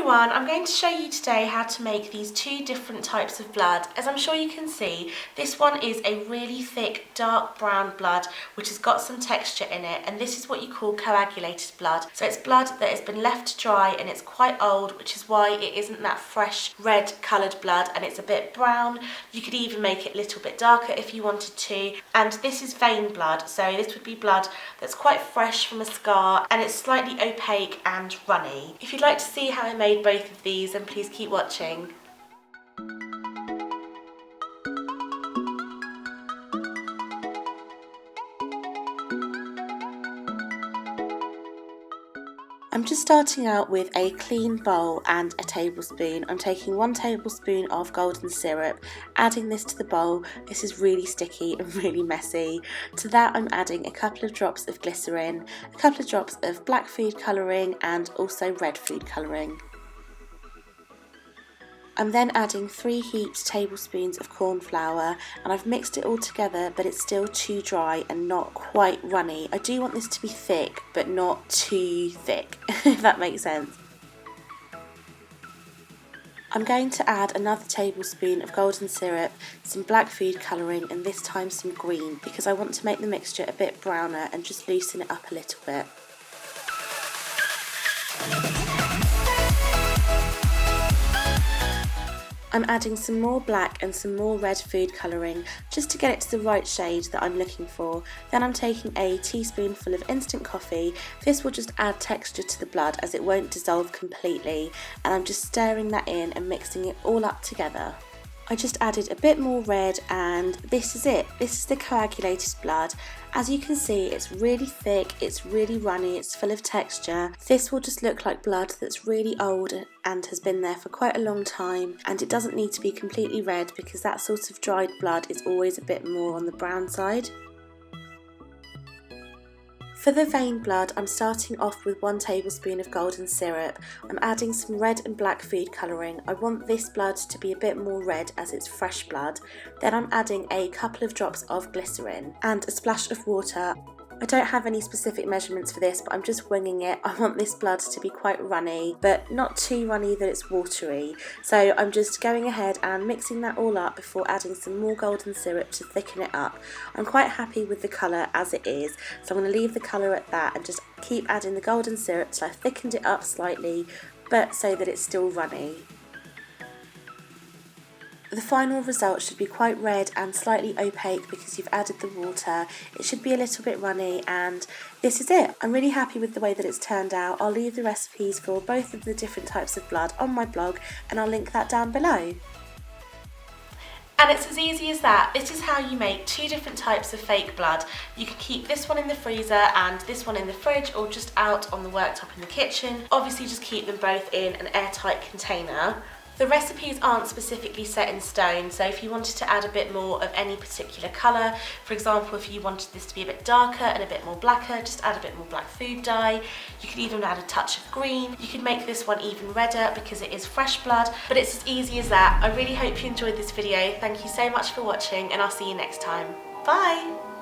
everyone, I'm going to show you today how to make these two different types of blood. As I'm sure you can see, this one is a really thick dark brown blood which has got some texture in it, and this is what you call coagulated blood. So it's blood that has been left to dry and it's quite old, which is why it isn't that fresh red coloured blood and it's a bit brown. You could even make it a little bit darker if you wanted to. And this is vein blood, so this would be blood that's quite fresh from a scar and it's slightly opaque and runny. If you'd like to see how I made both of these, then please keep watching. I'm just starting out with a clean bowl and a tablespoon. I'm taking 1 tablespoon of golden syrup, adding this to the bowl. This is really sticky and really messy. To that I'm adding a couple of drops of glycerin, a couple of drops of black food colouring and also red food colouring. I'm then adding 3 heaped tablespoons of corn flour, and I've mixed it all together, but it's still too dry and not quite runny. I do want this to be thick but not too thick, if that makes sense. I'm going to add another tablespoon of golden syrup, some black food colouring and this time some green, because I want to make the mixture a bit browner and just loosen it up a little bit. I'm adding some more black and some more red food colouring just to get it to the right shade that I'm looking for. Then I'm taking a teaspoonful of instant coffee. This will just add texture to the blood as it won't dissolve completely, and I'm just stirring that in and mixing it all up together. I just added a bit more red and this is it. This is the coagulated blood. As you can see, it's really thick, it's really runny, it's full of texture. This will just look like blood that's really old and has been there for quite a long time, and it doesn't need to be completely red because that sort of dried blood is always a bit more on the brown side. For the vein blood, I'm starting off with 1 tablespoon of golden syrup. I'm adding some red and black food colouring. I want this blood to be a bit more red as it's fresh blood. Then I'm adding a couple of drops of glycerin and a splash of water. I don't have any specific measurements for this, but I'm just winging it. I want this blood to be quite runny, but not too runny that it's watery. So I'm just going ahead and mixing that all up before adding some more golden syrup to thicken it up. I'm quite happy with the colour as it is, so I'm going to leave the colour at that and just keep adding the golden syrup till I've thickened it up slightly, but so that it's still runny. The final result should be quite red and slightly opaque because you've added the water. It should be a little bit runny, and this is it. I'm really happy with the way that it's turned out. I'll leave the recipes for both of the different types of blood on my blog and I'll link that down below. And it's as easy as that. This is how you make 2 different types of fake blood. You can keep this one in the freezer and this one in the fridge or just out on the worktop in the kitchen. Obviously just keep them both in an airtight container. The recipes aren't specifically set in stone, so if you wanted to add a bit more of any particular colour, for example if you wanted this to be a bit darker and a bit more blacker, just add a bit more black food dye. You could even add a touch of green. You could make this one even redder because it is fresh blood, but it's as easy as that. I really hope you enjoyed this video. Thank you so much for watching and I'll see you next time. Bye!